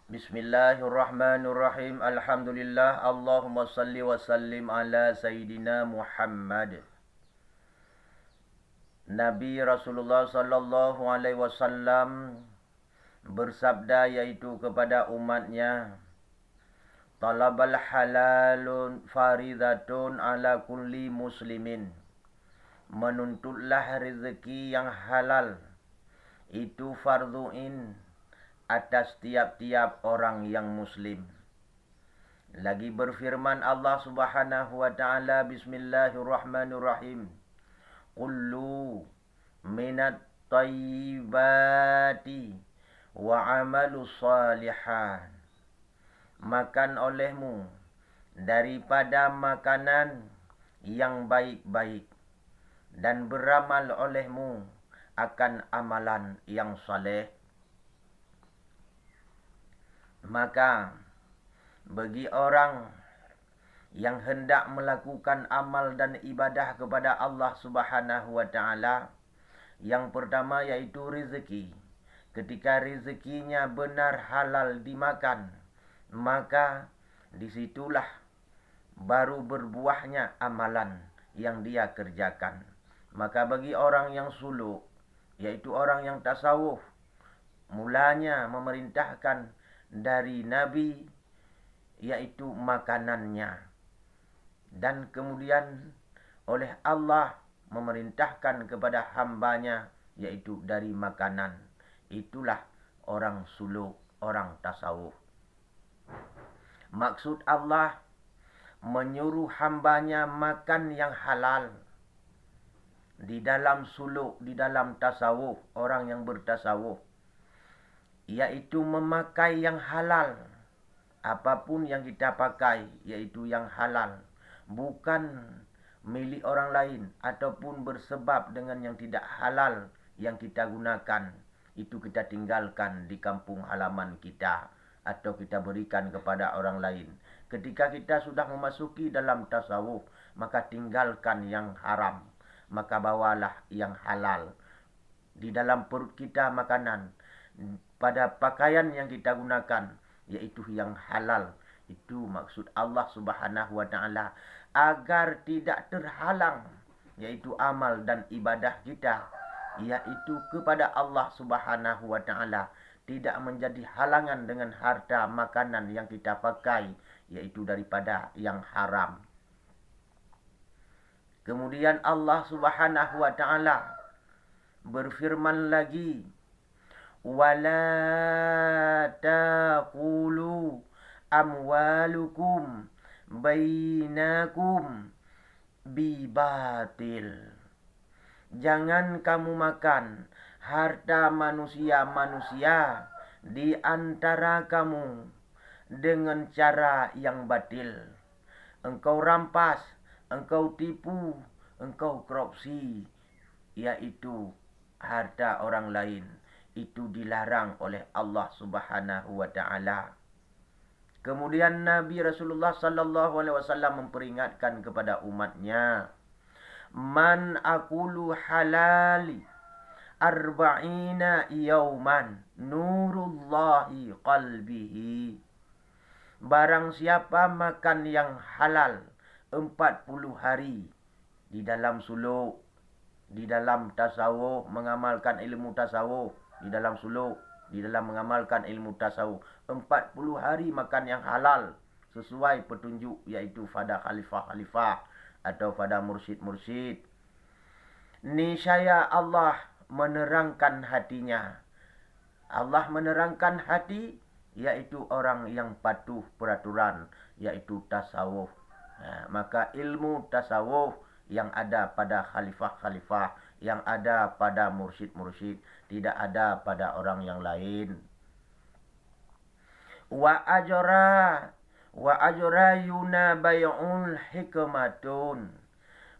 Bismillahirrahmanirrahim. Alhamdulillah. Allahumma salli wa sallim ala Sayyidina Muhammad. Nabi Rasulullah sallallahu alaihi wasallam bersabda yaitu kepada umatnya, talabal halalun faridatun ala kulli muslimin. Menuntutlah rezeki yang halal itu fardhu'in atas tiap-tiap orang yang muslim. Lagi berfirman Allah Subhanahu wa taala, bismillahirrahmanirrahim. Qullu minat tayyibati wa amalu salihan. Makan olehmu daripada makanan yang baik-baik dan beramal olehmu akan amalan yang saleh. Maka bagi orang yang hendak melakukan amal dan ibadah kepada Allah Subhanahu wa taala, yang pertama yaitu rezeki. Ketika rezekinya benar halal dimakan, maka disitulah baru berbuahnya amalan yang dia kerjakan. Maka bagi orang yang suluk, yaitu orang yang tasawuf, mulanya memerintahkan dari Nabi yaitu makanannya, dan kemudian oleh Allah memerintahkan kepada hambanya yaitu dari makanan. Itulah orang suluk, orang tasawuf. Maksud Allah menyuruh hambanya makan yang halal. Di dalam suluk, di dalam tasawuf, orang yang bertasawuf, yaitu memakai yang halal. Apapun yang kita pakai, yaitu yang halal. Bukan milik orang lain, ataupun bersebab dengan yang tidak halal yang kita gunakan. Itu kita tinggalkan di kampung halaman kita, atau kita berikan kepada orang lain. Ketika kita sudah memasuki dalam tasawuf, maka tinggalkan yang haram. Maka bawalah yang halal. Di dalam perut kita makanan, pada pakaian yang kita gunakan, yaitu yang halal. Itu maksud Allah Subhanahu wa taala, agar tidak terhalang yaitu amal dan ibadah kita, yaitu kepada Allah Subhanahu wa taala, tidak menjadi halangan dengan harta makanan yang kita pakai, yaitu daripada yang haram. Kemudian Allah Subhanahu wa taala berfirman lagi, wala taqulu amwalukum bainakum bibatil. Jangan kamu makan harta manusia-manusia di antara kamu dengan cara yang batil. Engkau rampas, engkau tipu, engkau korupsi, yaitu harta orang lain. Itu dilarang oleh Allah Subhanahu wa taala. Kemudian Nabi Rasulullah sallallahu alaihi wasallam memperingatkan kepada umatnya, man aqulu halali arba'ina yauman nurullahi qalbihi. Barang siapa makan yang halal 40 hari di dalam suluk, di dalam tasawuf, mengamalkan ilmu tasawuf, di dalam suluk, di dalam mengamalkan ilmu tasawuf, 40 hari makan yang halal sesuai petunjuk yaitu pada khalifah-khalifah atau pada mursyid-mursyid. Niscaya Allah menerangkan hatinya. Allah menerangkan hati yaitu orang yang patuh peraturan, yaitu tasawuf. Maka ilmu tasawuf yang ada pada khalifah-khalifah, yang ada pada mursyid-mursyid, tidak ada pada orang yang lain. Wa ajra yunabay'ul hikmatun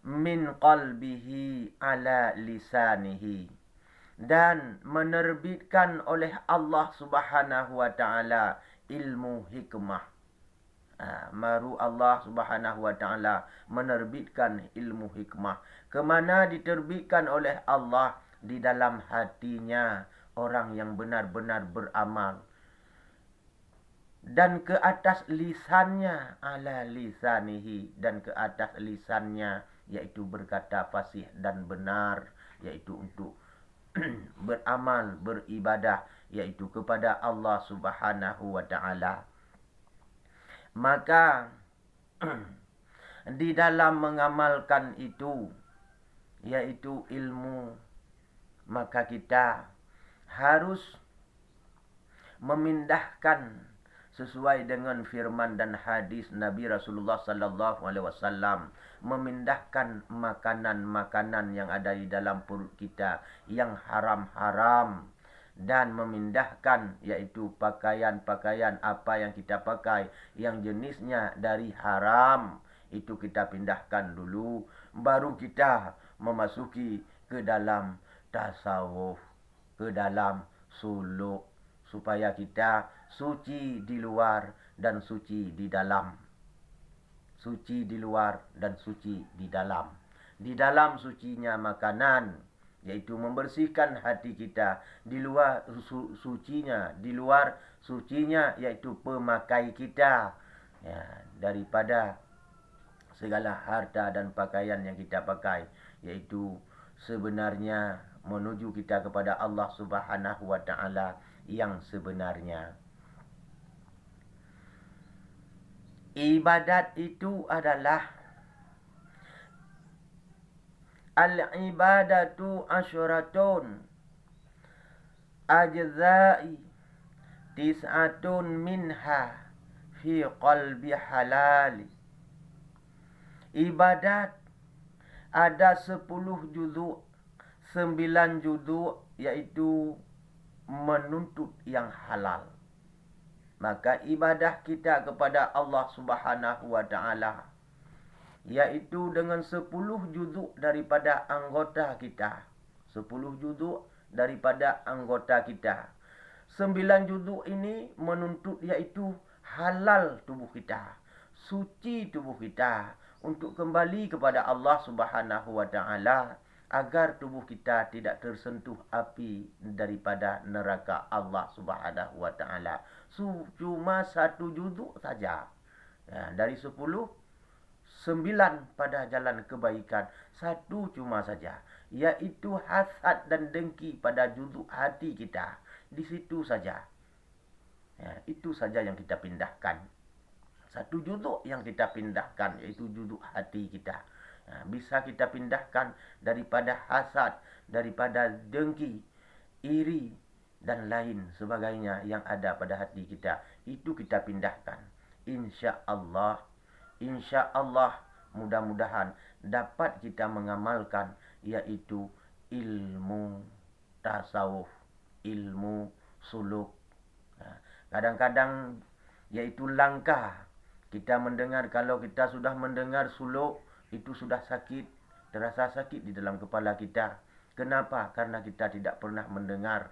min qalbihi ala lisanihi. Dan menerbitkan oleh Allah Subhanahu wa taala ilmu hikmah. Maru Allah Subhanahu wa taala menerbitkan ilmu hikmah. Kemana diterbitkan oleh Allah? Di dalam hatinya orang yang benar-benar beramal. dan ke atas lisannya, ala lisanihi, dan ke atas lisannya, yaitu berkata fasih dan benar, yaitu untuk beramal, beribadah, yaitu kepada Allah Subhanahu wa ta'ala. Maka di dalam mengamalkan itu, yaitu ilmu, maka kita harus memindahkan sesuai dengan firman dan hadis Nabi Rasulullah sallallahu alaihi wasallam, memindahkan makanan-makanan yang ada di dalam perut kita yang haram-haram, dan memindahkan yaitu pakaian-pakaian apa yang kita pakai yang jenisnya dari haram, itu kita pindahkan dulu, baru kita memasuki ke dalam tasawuf, ke dalam suluk, supaya kita suci di luar dan suci di dalam. Suci di luar dan suci di dalam. Di dalam sucinya makanan, yaitu membersihkan hati kita. Di luar sucinya, di luar sucinya, yaitu pemakai kita, ya, daripada segala harta dan pakaian yang kita pakai, yaitu sebenarnya menuju kita kepada Allah Subhanahu wa ta'ala yang sebenarnya. Ibadat itu adalah al-ibadatu asyratun ajza'i tis'atun minha fi qalbi halali. Ibadat ada 10 juzuk, 9 juzuk, yaitu menuntut yang halal. Maka ibadah kita kepada Allah Subhanahu wa ta'ala, yaitu dengan 10 juzuk daripada anggota kita. 10 juzuk daripada anggota kita. 9 juzuk ini menuntut yaitu halal tubuh kita, suci tubuh kita, untuk kembali kepada Allah Subhanahu wa ta'ala, agar tubuh kita tidak tersentuh api daripada neraka Allah Subhanahu wa ta'ala. Cuma 1 juzuk saja. Ya, dari 10, 9 pada jalan kebaikan, 1 cuma saja, yaitu hasad dan dengki pada juzuk hati kita. Di situ saja. Ya, itu saja yang kita pindahkan. 1 juzuk yang kita pindahkan, yaitu juzuk hati kita. Bisa kita pindahkan daripada hasad, daripada dengki, iri, dan lain sebagainya yang ada pada hati kita. Itu kita pindahkan. InsyaAllah, mudah-mudahan dapat kita mengamalkan, yaitu ilmu tasawuf, ilmu suluk. Kadang-kadang yaitu langkah kita mendengar, kalau kita sudah mendengar suluk, itu sudah sakit, terasa sakit di dalam kepala kita. Kenapa? Karena kita tidak pernah mendengar.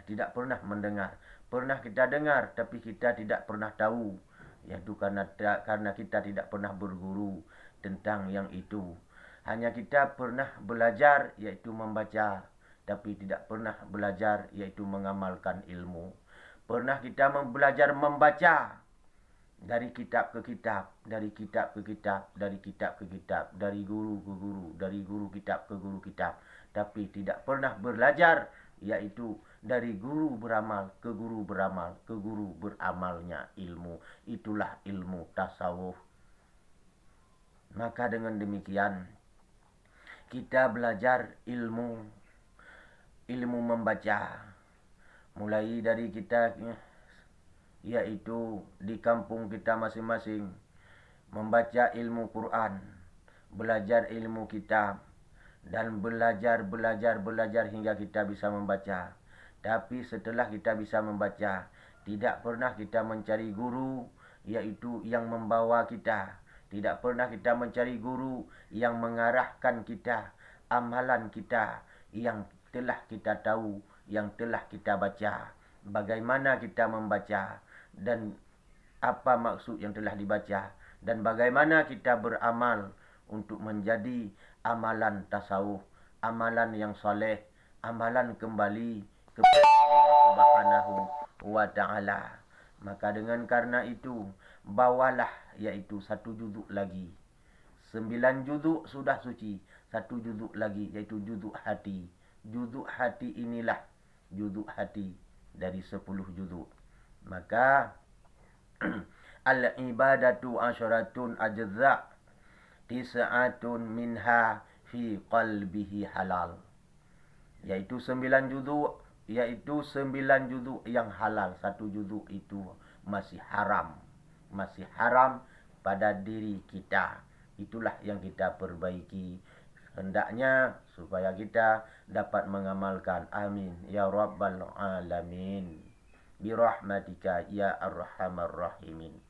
Tidak pernah mendengar. Pernah kita dengar, tapi kita tidak pernah tahu. Yaitu karena kita tidak pernah berguru tentang yang itu. Hanya kita pernah belajar, yaitu membaca, tapi tidak pernah belajar, yaitu mengamalkan ilmu. Pernah kita belajar membaca, dari kitab ke kitab, dari kitab ke kitab, dari kitab ke kitab, dari guru ke guru, dari guru kitab ke guru kitab, tapi tidak pernah belajar, yaitu dari guru beramal ke guru beramal ke guru beramalnya ilmu. Itulah ilmu tasawuf. Maka dengan demikian kita belajar ilmu membaca, mulai dari kita, yaitu di kampung kita masing-masing, membaca ilmu Quran, belajar ilmu kitab, dan belajar hingga kita bisa membaca. Tapi setelah kita bisa membaca, tidak pernah kita mencari guru, yaitu yang membawa kita. Tidak pernah kita mencari guru yang mengarahkan kita, amalan kita yang telah kita tahu, yang telah kita baca. Bagaimana kita membaca, dan apa maksud yang telah dibaca, dan bagaimana kita beramal untuk menjadi amalan tasawuf, amalan yang soleh, amalan kembali kepada Allah Subhanahu wa ta'ala. Maka dengan karena itu, bawalah yaitu 1 juzuk lagi. 9 juzuk sudah suci. 1 juzuk lagi yaitu juzuk hati. Juzuk hati inilah juzuk hati dari 10 juzuk. Maka al-ibadatu asyaratun ajza' tis'atun minha fi qalbihi halal. Yaitu 9 juzuk, yaitu 9 juzuk yang halal. 1 juzuk itu masih haram. Masih haram pada diri kita. Itulah yang kita perbaiki. Hendaknya supaya kita dapat mengamalkan. Amin. Ya Rabbal Alamin. Birahmatika ya Arhamar Rahimin.